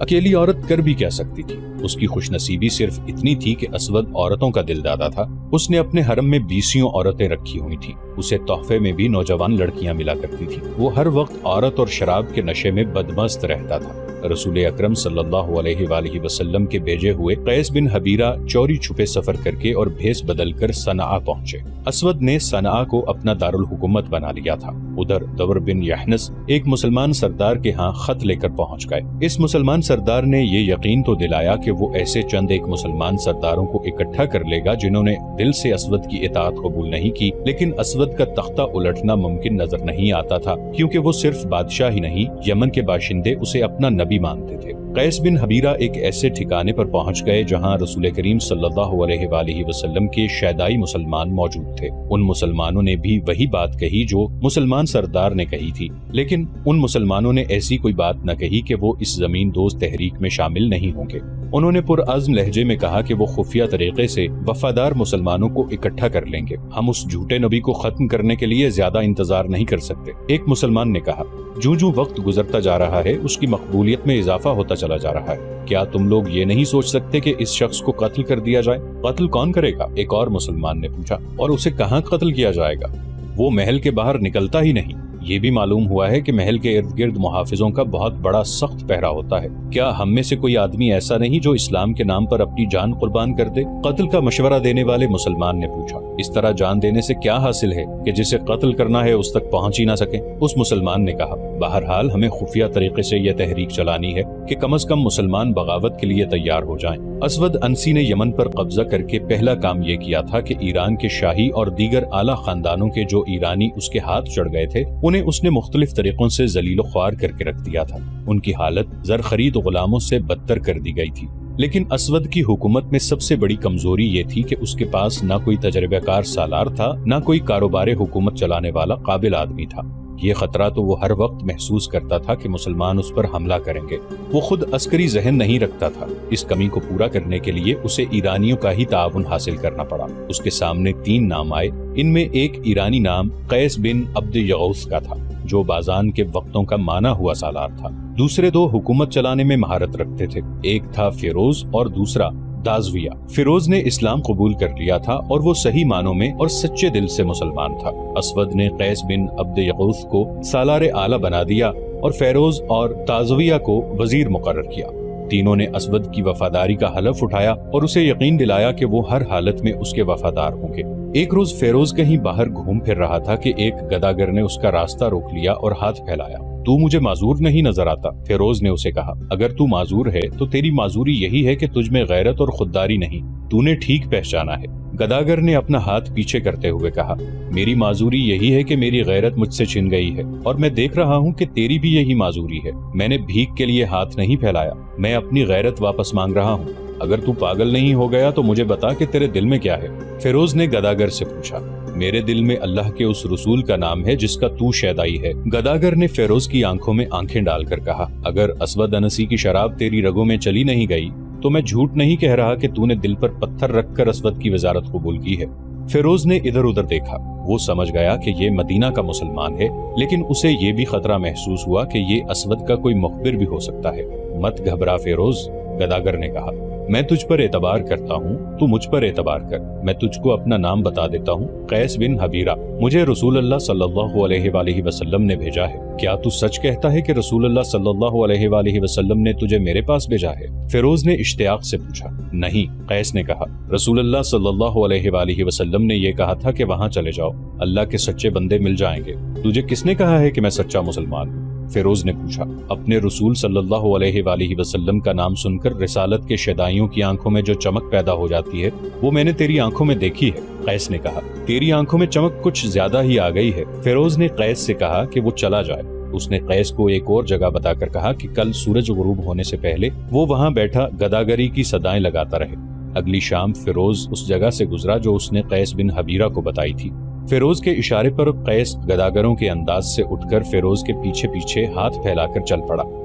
اکیلی عورت کر بھی کیا سکتی تھی؟ اس کی خوش نصیبی صرف اتنی تھی کہ اسود عورتوں کا دل دادا تھا۔ اس نے اپنے حرم میں 20 عورتیں رکھی ہوئی تھیں۔ اسے تحفے میں بھی نوجوان لڑکیاں ملا کرتی تھیں۔ وہ ہر وقت عورت اور شراب کے نشے میں بدمست رہتا تھا۔ رسول اکرم صلی اللہ علیہ وآلہ وسلم کے بھیجے ہوئے قیس بن حبیرہ چوری چھپے سفر کر کے اور بھیس بدل کر صنعاء پہنچے۔ اسود نے صنعاء کو اپنا دارالحکومت بنا لیا تھا۔ ادھر دور بن یحنس ایک مسلمان سردار کے ہاں خط لے کر پہنچ گئے۔ اس مسلمان سردار نے یہ یقین تو دلایا کہ وہ ایسے چند ایک مسلمان سرداروں کو اکٹھا کر لے گا جنہوں نے دل سے اسود کی اطاعت قبول نہیں کی، لیکن اسود کا تختہ الٹنا ممکن نظر نہیں آتا تھا، کیونکہ وہ صرف بادشاہ ہی نہیں، یمن کے باشندے اسے اپنا نبی مانتے تھے۔ قیس بن حبیرہ ایک ایسے ٹھکانے پر پہنچ گئے جہاں رسول کریم صلی اللہ علیہ وآلہ وسلم کے شیدائی مسلمان موجود تھے۔ ان مسلمانوں نے بھی وہی بات کہی جو مسلمان سردار نے کہی تھی، لیکن ان مسلمانوں نے ایسی کوئی بات نہ کہی کہ وہ اس زمین دوز تحریک میں شامل نہیں ہوں گے۔ انہوں نے پرعزم لہجے میں کہا کہ وہ خفیہ طریقے سے وفادار مسلمانوں کو اکٹھا کر لیں گے۔ ہم اس جھوٹے نبی کو ختم کرنے کے لیے زیادہ انتظار نہیں کر سکتے۔ ایک مسلمان نے کہا، جو وقت گزرتا جا رہا ہے اس کی مقبولیت میں اضافہ ہوتا چلا جا رہا ہے۔ کیا تم لوگ یہ نہیں سوچ سکتے کہ اس شخص کو قتل کر دیا جائے؟ قتل کون کرے گا؟ ایک اور مسلمان نے پوچھا۔ اور اسے کہاں قتل کیا جائے گا؟ وہ محل کے باہر نکلتا ہی نہیں۔ یہ بھی معلوم ہوا ہے کہ محل کے ارد گرد محافظوں کا بہت بڑا سخت پہرا ہوتا ہے۔ کیا ہم میں سے کوئی آدمی ایسا نہیں جو اسلام کے نام پر اپنی جان قربان کر دے؟ قتل کا مشورہ دینے والے مسلمان نے پوچھا۔ اس طرح جان دینے سے کیا حاصل ہے کہ جسے قتل کرنا ہے اس تک پہنچ ہی نہ سکے؟ اس مسلمان نے کہا، بہرحال ہمیں خفیہ طریقے سے یہ تحریک چلانی ہے کہ کم از کم مسلمان بغاوت کے لیے تیار ہو جائیں۔ اسود انسی نے یمن پر قبضہ کر کے پہلا کام یہ کیا تھا کہ ایران کے شاہی اور دیگر اعلیٰ خاندانوں کے جو ایرانی اس کے ہاتھ چڑھ گئے تھے انہیں اس نے مختلف طریقوں سے ذلیل و خوار کر کے رکھ دیا تھا۔ ان کی حالت زر خرید غلاموں سے بدتر کر دی گئی تھی۔ لیکن اسود کی حکومت میں سب سے بڑی کمزوری یہ تھی کہ اس کے پاس نہ کوئی تجربہ کار سالار تھا، نہ کوئی کاروبار حکومت چلانے والا قابل آدمی تھا۔ یہ خطرہ تو وہ ہر وقت محسوس کرتا تھا کہ مسلمان اس پر حملہ کریں گے۔ وہ خود عسکری ذہن نہیں رکھتا تھا۔ اس کمی کو پورا کرنے کے لیے اسے ایرانیوں کا ہی تعاون حاصل کرنا پڑا۔ اس کے سامنے 3 نام آئے۔ ان میں ایک ایرانی نام قیس بن عبد یغوث کا تھا جو بازان کے وقتوں کا مانا ہوا سالار تھا۔ دوسرے 2 حکومت چلانے میں مہارت رکھتے تھے، ایک تھا فیروز اور دوسرا دازویہ۔ فیروز نے اسلام قبول کر لیا تھا اور وہ صحیح معنوں میں اور سچے دل سے مسلمان تھا۔ اسود نے قیس بن عبد یغوث کو سالار اعلیٰ بنا دیا اور فیروز اور دازویہ کو وزیر مقرر کیا۔ تینوں نے اسود کی وفاداری کا حلف اٹھایا اور اسے یقین دلایا کہ وہ ہر حالت میں اس کے وفادار ہوں گے۔ ایک روز فیروز کہیں باہر گھوم پھر رہا تھا کہ ایک گداگر نے اس کا راستہ روک لیا اور ہاتھ پھیلایا۔ تو مجھے معذور نہیں نظر آتا؟ فیروز نے اسے کہا۔ اگر تو معذور ہے تو تیری معذوری یہی ہے کہ تجھ میں غیرت اور خودداری نہیں۔ تو نے ٹھیک پہچانا ہے۔ گداگر نے اپنا ہاتھ پیچھے کرتے ہوئے کہا، میری معذوری یہی ہے کہ میری غیرت مجھ سے چھن گئی ہے، اور میں دیکھ رہا ہوں کہ تیری بھی یہی معذوری ہے۔ میں نے بھیک کے لیے ہاتھ نہیں پھیلایا، میں اپنی غیرت واپس مانگ رہا ہوں۔ اگر تو پاگل نہیں ہو گیا تو مجھے بتا کہ تیرے دل میں کیا ہے؟ فیروز نے گداگر سے پوچھا۔ میرے دل میں اللہ کے اس رسول کا نام ہے جس کا تو شیدائی ہے۔ گداگر نے فیروز کی آنکھوں میں آنکھیں ڈال کر کہا، اگر اسود انسی کی شراب تیری رگوں میں چلی نہیں گئی تو میں جھوٹ نہیں کہہ رہا کہ تو نے دل پر پتھر رکھ کر اسود کی وزارت قبول کی ہے۔ فیروز نے ادھر ادھر دیکھا۔ وہ سمجھ گیا کہ یہ مدینہ کا مسلمان ہے، لیکن اسے یہ بھی خطرہ محسوس ہوا کہ یہ اسود کا کوئی مخبر بھی ہو سکتا ہے۔ مت گھبرا فیروز، گداگر نے کہا، میں تجھ پر اعتبار کرتا ہوں، تو مجھ پر اعتبار کر۔ میں تجھ کو اپنا نام بتا دیتا ہوں، قیس بن حبیرہ۔ مجھے رسول اللہ صلی اللہ علیہ وآلہ وسلم نے بھیجا ہے۔ کیا تو سچ کہتا ہے کہ رسول اللہ صلی اللہ علیہ وآلہ وسلم نے تجھے میرے پاس بھیجا ہے؟ فیروز نے اشتیاق سے پوچھا۔ نہیں، قیس نے کہا، رسول اللہ صلی اللہ علیہ وآلہ وسلم نے یہ کہا تھا کہ وہاں چلے جاؤ، اللہ کے سچے بندے مل جائیں گے۔ تجھے کس نے کہا ہے کہ میں سچا مسلمان ہوں؟ فیروز نے پوچھا۔ اپنے رسول صلی اللہ علیہ وآلہ وسلم کا نام سن کر رسالت کے شیدائیوں کی آنکھوں میں جو چمک پیدا ہو جاتی ہے وہ میں نے تیری آنکھوں میں دیکھی ہے، قیس نے کہا۔ تیری آنکھوں میں چمک کچھ زیادہ ہی آ گئی ہے۔ فیروز نے قیس سے کہا کہ وہ چلا جائے۔ اس نے قیس کو ایک اور جگہ بتا کر کہا کہ کل سورج غروب ہونے سے پہلے وہ وہاں بیٹھا گداگری کی صدائیں لگاتا رہے۔ اگلی شام فیروز اس جگہ سے گزرا جو اس نے قیس بن حبیرہ کو بتائی تھی۔ فیروز کے اشارے پر قیس گداگروں کے انداز سے اٹھ کر فیروز کے پیچھے پیچھے ہاتھ پھیلا کر چل پڑا۔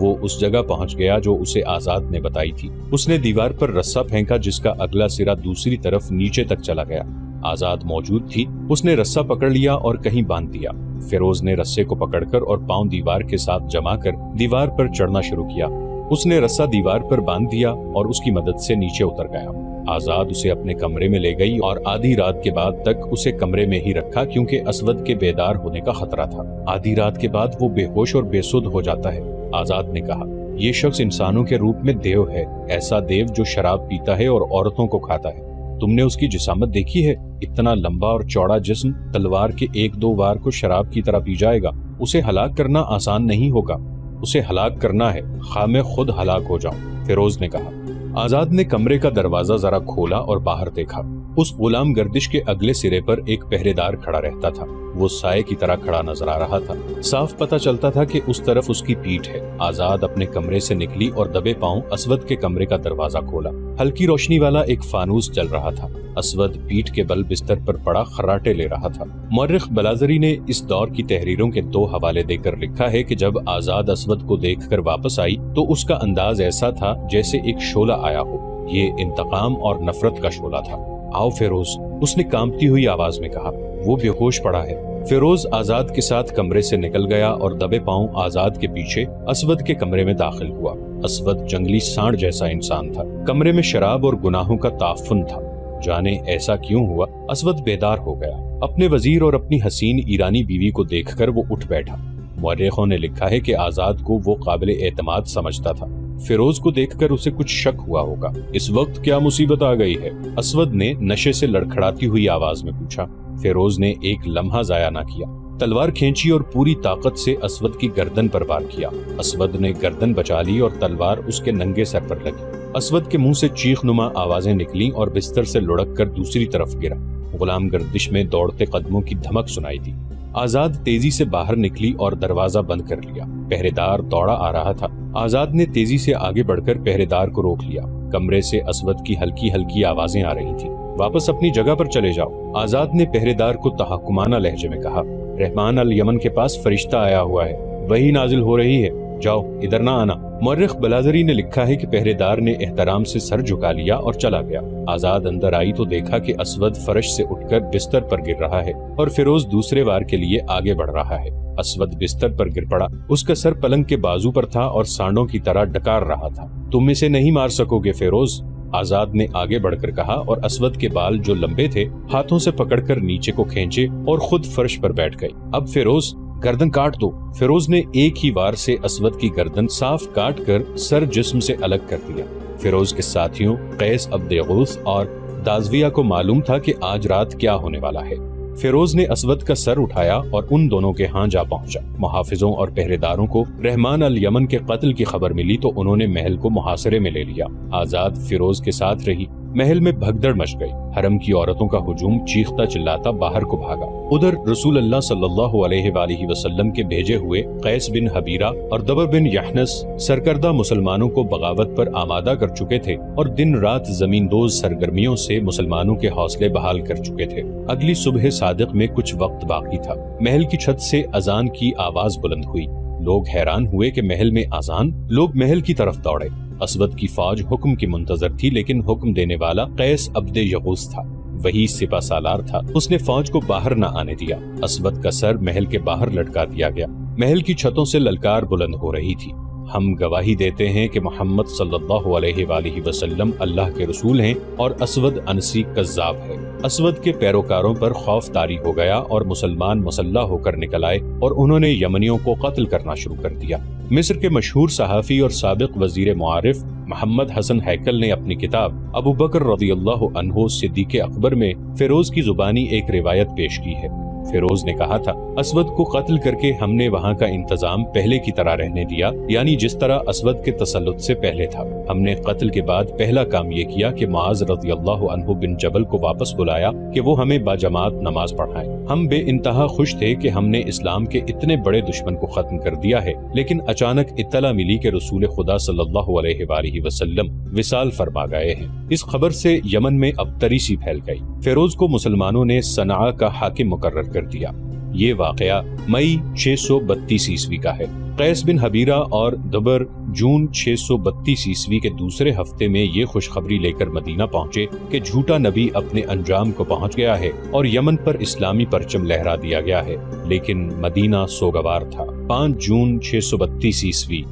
وہ اس جگہ پہنچ گیا جو اسے آزاد نے بتائی تھی۔ اس نے دیوار پر رسا پھینکا جس کا اگلا سرا دوسری طرف نیچے تک چلا گیا۔ آزاد موجود تھی۔ اس نے رسا پکڑ لیا اور کہیں باندھ دیا۔ فیروز نے رسے کو پکڑ کر اور پاؤں دیوار کے ساتھ جما کر دیوار پر چڑھنا شروع کیا۔ اس نے رسا دیوار پر باندھ دیا اور اس کی مدد سے نیچے اتر گیا۔ آزاد اسے اپنے کمرے میں لے گئی اور آدھی رات کے بعد تک اسے کمرے میں ہی رکھا کیونکہ اسود کے بیدار ہونے کا خطرہ تھا۔ آدھی رات کے بعد وہ بے ہوش اور بے سدھ ہو جاتا ہے۔ آزاد نے کہا، یہ شخص انسانوں کے روپ میں دیو ہے، ایسا دیو جو شراب پیتا ہے اور عورتوں کو کھاتا ہے۔ تم نے اس کی جسامت دیکھی ہے؟ اتنا لمبا اور چوڑا جسم تلوار کے ایک دو وار کو شراب کی طرح پی جائے گا۔ اسے ہلاک کرنا آسان نہیں ہوگا۔ اسے ہلاک کرنا ہے، خواہ میں خود ہلاک ہو جاؤں، فیروز نے کہا۔ آزاد نے کمرے کا دروازہ ذرا کھولا اور باہر دیکھا۔ اس غلام گردش کے اگلے سرے پر ایک پہرےدار کھڑا رہتا تھا۔ وہ سائے کی طرح کھڑا نظر آ رہا تھا۔ صاف پتہ چلتا تھا کہ اس طرف اس کی پیٹھ ہے۔ آزاد اپنے کمرے سے نکلی اور دبے پاؤں اسود کے کمرے کا دروازہ کھولا۔ ہلکی روشنی والا ایک فانوس جل رہا تھا۔ اسود پیٹھ کے بل بستر پر پڑا خراٹے لے رہا تھا۔ مورخ بلازری نے اس دور کی تحریروں کے 2 حوالے دے کر لکھا ہے کہ جب آزاد اسود کو دیکھ کر واپس آئی تو اس کا انداز ایسا تھا جیسے ایک شعلہ آیا ہو۔ یہ انتقام اور نفرت کا شعلہ تھا۔ آؤ فیروز، اس نے کانپتی ہوئی آواز میں کہا، وہ بے ہوش پڑا ہے۔ فیروز آزاد کے ساتھ کمرے سے نکل گیا اور دبے پاؤں آزاد کے پیچھے اسود کے کمرے میں داخل ہوا۔ اسود جنگلی سانڈ جیسا انسان تھا۔ کمرے میں شراب اور گناہوں کا تعفن تھا۔ جانے ایسا کیوں ہوا، اسود بیدار ہو گیا۔ اپنے وزیر اور اپنی حسین ایرانی بیوی کو دیکھ کر وہ اٹھ بیٹھا۔ مورخوں نے لکھا ہے کہ آزاد کو وہ قابل اعتماد سمجھتا تھا۔ فیروز کو دیکھ کر اسے کچھ شک ہوا ہوگا۔ اس وقت کیا مصیبت آ گئی ہے؟ اسود نے نشے سے لڑکھڑاتی ہوئی آواز میں پوچھا۔ فیروز نے ایک لمحہ ضائع نہ کیا۔ تلوار کھینچی اور پوری طاقت سے اسود کی گردن پر وار کیا۔ اسود نے گردن بچا لی اور تلوار اس کے ننگے سر پر لگی۔ اسود کے منہ سے چیخ نما آوازیں نکلیں اور بستر سے لڑک کر دوسری طرف گرا۔ غلام گردش میں دوڑتے قدموں کی دھمک سنائی دی۔ آزاد تیزی سے باہر نکلی اور دروازہ بند کر لیا۔ پہرےدار دوڑا آ رہا تھا۔ آزاد نے تیزی سے آگے بڑھ کر پہرےدار کو روک لیا۔ کمرے سے اسود کی ہلکی ہلکی آوازیں آ رہی تھیں۔ واپس اپنی جگہ پر چلے جاؤ، آزاد نے پہرےدار کو تحکمانہ لہجے میں کہا۔ رحمان الیمن کے پاس فرشتہ آیا ہوا ہے، وہی نازل ہو رہی ہے، جاؤ، ادھر نہ آنا۔ مورخ بلازری نے لکھا ہے کہ پہرےدار نے احترام سے سر جھکا لیا اور چلا گیا۔ آزاد اندر آئی تو دیکھا کہ اسود فرش سے اٹھ کر بستر پر گر رہا ہے اور فیروز دوسرے وار کے لیے آگے بڑھ رہا ہے۔ اسود بستر پر گر پڑا۔ اس کا سر پلنگ کے بازو پر تھا اور سانڈوں کی طرح ڈکار رہا تھا۔ تم اسے نہیں مار سکو گے فیروز، آزاد نے آگے بڑھ کر کہا اور اسود کے بال جو لمبے تھے ہاتھوں سے پکڑ کر نیچے کو کھینچے اور خود فرش پر بیٹھ گئی۔ اب فیروز، گردن کاٹ دو۔ فیروز نے ایک ہی وار سے اسود کی گردن صاف کاٹ کر سر جسم سے الگ کر دیا۔ فیروز کے ساتھیوں قیس عبد غوث اور دازویہ کو معلوم تھا کہ آج رات کیا ہونے والا ہے۔ فیروز نے اسود کا سر اٹھایا اور ان دونوں کے ہاں جا پہنچا۔ محافظوں اور پہرےداروں کو رحمان الیمن کے قتل کی خبر ملی تو انہوں نے محل کو محاصرے میں لے لیا۔ آزاد فیروز کے ساتھ رہی۔ محل میں بھگدڑ مچ گئی۔ حرم کی عورتوں کا ہجوم چیختا چلاتا باہر کو بھاگا۔ ادھر رسول اللہ صلی اللہ علیہ وآلہ وسلم کے بھیجے ہوئے قیس بن حبیرہ اور دبر بن یحنس سرکردہ مسلمانوں کو بغاوت پر آمادہ کر چکے تھے اور دن رات زمین دوز سرگرمیوں سے مسلمانوں کے حوصلے بحال کر چکے تھے۔ اگلی صبح صادق میں کچھ وقت باقی تھا۔ محل کی چھت سے اذان کی آواز بلند ہوئی۔ لوگ حیران ہوئے کہ محل میں اذان۔ لوگ محل کی طرف دوڑے۔ اسود کی فوج حکم کی منتظر تھی، لیکن حکم دینے والا قیس عبد یغوث تھا۔ وہی سپہ سالار تھا۔ اس نے فوج کو باہر نہ آنے دیا۔ اسود کا سر محل کے باہر لٹکا دیا گیا۔ محل کی چھتوں سے للکار بلند ہو رہی تھی۔ ہم گواہی دیتے ہیں کہ محمد صلی اللہ علیہ وآلہ وسلم اللہ کے رسول ہیں اور اسود انسی کذاب ہے۔ اسود کے پیروکاروں پر خوف طاری ہو گیا اور مسلمان مسلح ہو کر نکل آئے اور انہوں نے یمنیوں کو قتل کرنا شروع کر دیا۔ مصر کے مشہور صحافی اور سابق وزیر معارف محمد حسن ہیکل نے اپنی کتاب ابو بکر رضی اللہ عنہ صدیق اکبر میں فیروز کی زبانی ایک روایت پیش کی ہے۔ فیروز نے کہا تھا، اسود کو قتل کر کے ہم نے وہاں کا انتظام پہلے کی طرح رہنے دیا، یعنی جس طرح اسود کے تسلط سے پہلے تھا۔ ہم نے قتل کے بعد پہلا کام یہ کیا کہ معاذ رضی اللہ عنہ بن جبل کو واپس بلایا کہ وہ ہمیں باجماعت نماز پڑھائیں۔ ہم بے انتہا خوش تھے کہ ہم نے اسلام کے اتنے بڑے دشمن کو ختم کر دیا ہے، لیکن اچانک اطلاع ملی کہ رسول خدا صلی اللہ علیہ وآلہ وسلم وصال فرما گئے ہیں۔ اس خبر سے یمن میں ابتری سی پھیل گئی۔ فیروز کو مسلمانوں نے صنعاء کا حاکم مقرر کر دیا۔ یہ واقعہ مئی 632 عیسوی کا ہے۔ قیس بن حبیرہ اور دبر جون 632 عیسوی کے دوسرے ہفتے میں یہ خوشخبری لے کر مدینہ پہنچے کہ جھوٹا نبی اپنے انجام کو پہنچ گیا ہے اور یمن پر اسلامی پرچم لہرا دیا گیا ہے، لیکن مدینہ سوگوار تھا۔ 5 جون 632 عیسوی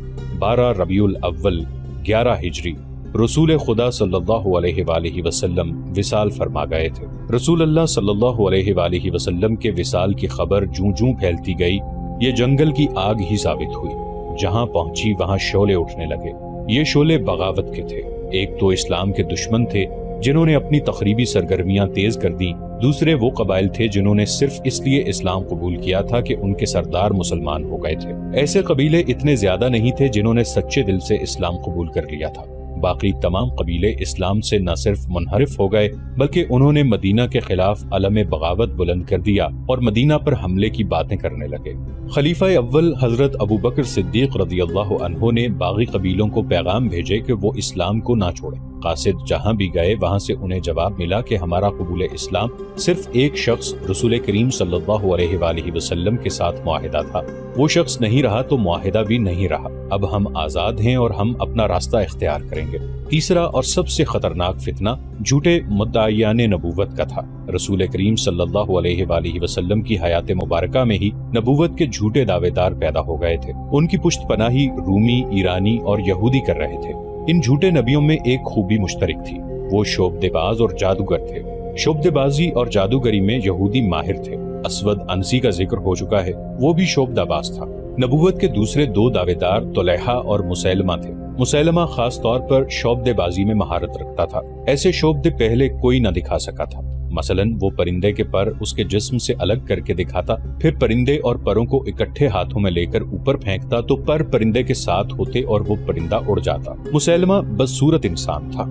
12 ربیع الاول 11 ہجری رسول خدا صلی اللہ علیہ وآلہ وسلم وصال فرما گئے تھے۔ رسول اللہ صلی اللہ علیہ وآلہ وسلم کے وصال کی خبر جوں جوں پھیلتی گئی، یہ جنگل کی آگ ہی ثابت ہوئی۔ جہاں پہنچی وہاں شعلے اٹھنے لگے۔ یہ شعلے بغاوت کے تھے۔ ایک تو اسلام کے دشمن تھے جنہوں نے اپنی تخریبی سرگرمیاں تیز کر دیں، دوسرے وہ قبائل تھے جنہوں نے صرف اس لیے اسلام قبول کیا تھا کہ ان کے سردار مسلمان ہو گئے تھے۔ ایسے قبیلے اتنے زیادہ نہیں تھے جنہوں نے سچے دل سے اسلام قبول کر لیا تھا۔ باقی تمام قبیلے اسلام سے نہ صرف منحرف ہو گئے بلکہ انہوں نے مدینہ کے خلاف علم بغاوت بلند کر دیا اور مدینہ پر حملے کی باتیں کرنے لگے۔ خلیفہ اول حضرت ابو بکر صدیق رضی اللہ عنہ نے باغی قبیلوں کو پیغام بھیجے کہ وہ اسلام کو نہ چھوڑیں۔ قاصد جہاں بھی گئے وہاں سے انہیں جواب ملا کہ ہمارا قبول اسلام صرف ایک شخص رسول کریم صلی اللہ علیہ وآلہ وسلم کے ساتھ معاہدہ تھا، وہ شخص نہیں رہا تو معاہدہ بھی نہیں رہا، اب ہم آزاد ہیں اور ہم اپنا راستہ اختیار کریں گے۔ تیسرا اور سب سے خطرناک فتنہ جھوٹے مدعیان نبوت کا تھا۔ رسول کریم صلی اللہ علیہ وآلہ وسلم کی حیات مبارکہ میں ہی نبوت کے جھوٹے دعوے دار پیدا ہو گئے تھے۔ ان کی پشت پناہی رومی، ایرانی اور یہودی کر رہے تھے۔ ان جھوٹے نبیوں میں ایک خوبی مشترک تھی، وہ شعبدے باز اور جادوگر تھے۔ شعبدے بازی اور جادوگری میں یہودی ماہر تھے۔ اسود انسی کا ذکر ہو چکا ہے، وہ بھی شعبدہ باز تھا۔ نبوت کے دوسرے دو دعوے دار طلیحہ اور مسیلمہ تھے۔ مسیلمہ خاص طور پر شعبدے بازی میں مہارت رکھتا تھا، ایسے شعبدے پہلے کوئی نہ دکھا سکا تھا۔ مثلاً وہ پرندے کے پر اس کے جسم سے الگ کر کے دکھاتا، پھر پرندے اور پروں کو اکٹھے ہاتھوں میں لے کر اوپر پھینکتا تو پر پرندے کے ساتھ ہوتے اور وہ پرندہ اڑ جاتا۔ مسیلمہ بدصورت انسان تھا،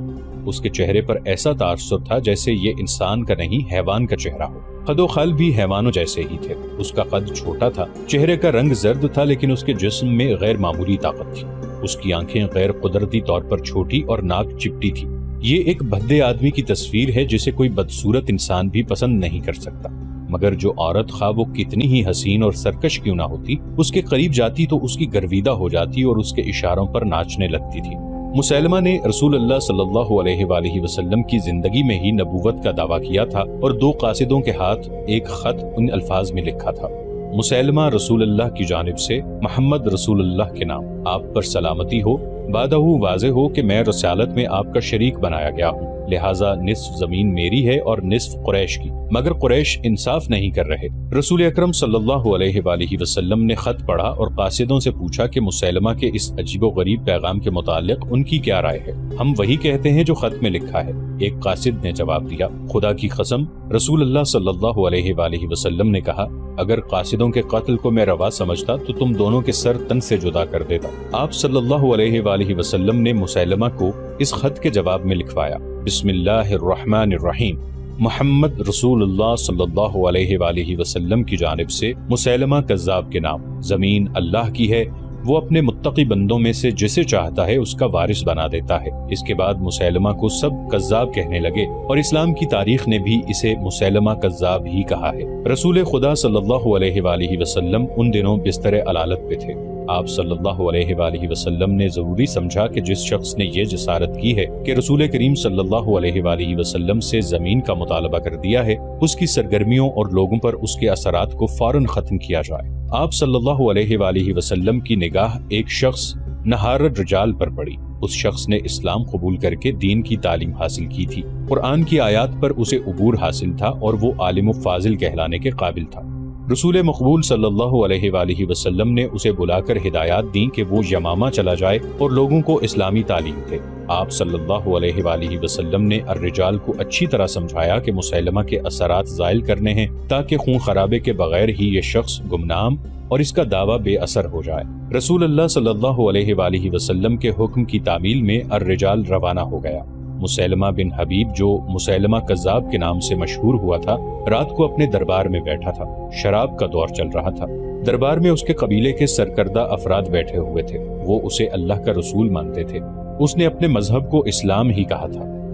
اس کے چہرے پر ایسا تاثر تھا جیسے یہ انسان کا نہیں حیوان کا چہرہ ہو۔ قد و خال بھی حیوانوں جیسے ہی تھے، اس کا قد چھوٹا تھا، چہرے کا رنگ زرد تھا، لیکن اس کے جسم میں غیر معمولی طاقت تھی۔ اس کی آنکھیں غیر قدرتی طور پر چھوٹی اور ناک چپٹی تھی۔ یہ ایک بھدے آدمی کی تصویر ہے جسے کوئی بدصورت انسان بھی پسند نہیں کر سکتا، مگر جو عورت خواہ وہ کتنی ہی حسین اور سرکش کیوں نہ ہوتی، اس کے قریب جاتی تو اس کی گرویدہ ہو جاتی اور اس کے اشاروں پر ناچنے لگتی تھی۔ مسیلمہ نے رسول اللہ صلی اللہ علیہ وآلہ وسلم کی زندگی میں ہی نبوت کا دعویٰ کیا تھا اور دو قاصدوں کے ہاتھ ایک خط ان الفاظ میں لکھا تھا: مسیلمہ رسول اللہ کی جانب سے، محمد رسول اللہ کے نام، آپ پر سلامتی ہو۔ بعدہ واضح ہو کہ میں رسالت میں آپ کا شریک بنایا گیا ہوں، لہٰذا نصف زمین میری ہے اور نصف قریش کی، مگر قریش انصاف نہیں کر رہے۔ رسول اکرم صلی اللہ علیہ وآلہ وسلم نے خط پڑھا اور قاصدوں سے پوچھا کہ مسیلمہ کے اس عجیب و غریب پیغام کے متعلق ان کی کیا رائے ہے؟ ہم وہی کہتے ہیں جو خط میں لکھا ہے، ایک قاصد نے جواب دیا۔ خدا کی قسم، رسول اللہ صلی اللہ علیہ وآلہ وسلم نے کہا، اگر قاصدوں کے قتل کو میں روا سمجھتا تو تم دونوں کے سر تن سے جدا کر دیتا۔ آپ صلی اللہ علیہ وآلہ وسلم نے مسیلمہ کو اس خط کے جواب میں لکھوایا: بسم اللہ الرحمن الرحیم، محمد رسول اللہ صلی اللہ علیہ وآلہ وسلم کی جانب سے، مسیلمہ کذاب کے نام، زمین اللہ کی ہے، وہ اپنے متقی بندوں میں سے جسے چاہتا ہے اس کا وارث بنا دیتا ہے۔ اس کے بعد مسیلمہ کو سب کذاب کہنے لگے اور اسلام کی تاریخ نے بھی اسے مسیلمہ کذاب ہی کہا ہے۔ رسول خدا صلی اللہ علیہ وآلہ وسلم ان دنوں بستر علالت پہ تھے۔ آپ صلی اللہ علیہ وآلہ وسلم نے ضروری سمجھا کہ جس شخص نے یہ جسارت کی ہے کہ رسول کریم صلی اللہ علیہ وآلہ وسلم سے زمین کا مطالبہ کر دیا ہے، اس کی سرگرمیوں اور لوگوں پر اس کے اثرات کو فوراً ختم کیا جائے۔ آپ صلی اللہ علیہ وآلہ وسلم کی نگاہ ایک شخص نہار الرجال پر پڑی۔ اس شخص نے اسلام قبول کر کے دین کی تعلیم حاصل کی تھی، قرآن کی آیات پر اسے عبور حاصل تھا اور وہ عالم و فاضل کہلانے کے قابل تھا۔ رسول مقبول صلی اللہ علیہ وآلہ وسلم نے اسے بلا کر ہدایات دیں کہ وہ یمامہ چلا جائے اور لوگوں کو اسلامی تعلیم دے۔ آپ صلی اللہ علیہ وآلہ وسلم نے الرجال کو اچھی طرح سمجھایا کہ مسیلمہ کے اثرات زائل کرنے ہیں تاکہ خون خرابے کے بغیر ہی یہ شخص گمنام اور اس کا دعویٰ بے اثر ہو جائے۔ رسول اللہ صلی اللہ علیہ وآلہ وسلم کے حکم کی تعمیل میں الرجال روانہ ہو گیا۔ مسیلمہ بن حبیب، جو مسیلمہ کذاب کے نام سے مشہور ہوا تھا، رات کو اپنے دربار میں بیٹھا تھا۔ شراب کا دور چل رہا تھا۔ دربار میں اس کے قبیلے کے سرکردہ افراد بیٹھے ہوئے تھے، وہ اسے اللہ کا رسول مانتے تھے۔ اس نے اپنے مذہب کو اسلام ہی کہا تھا۔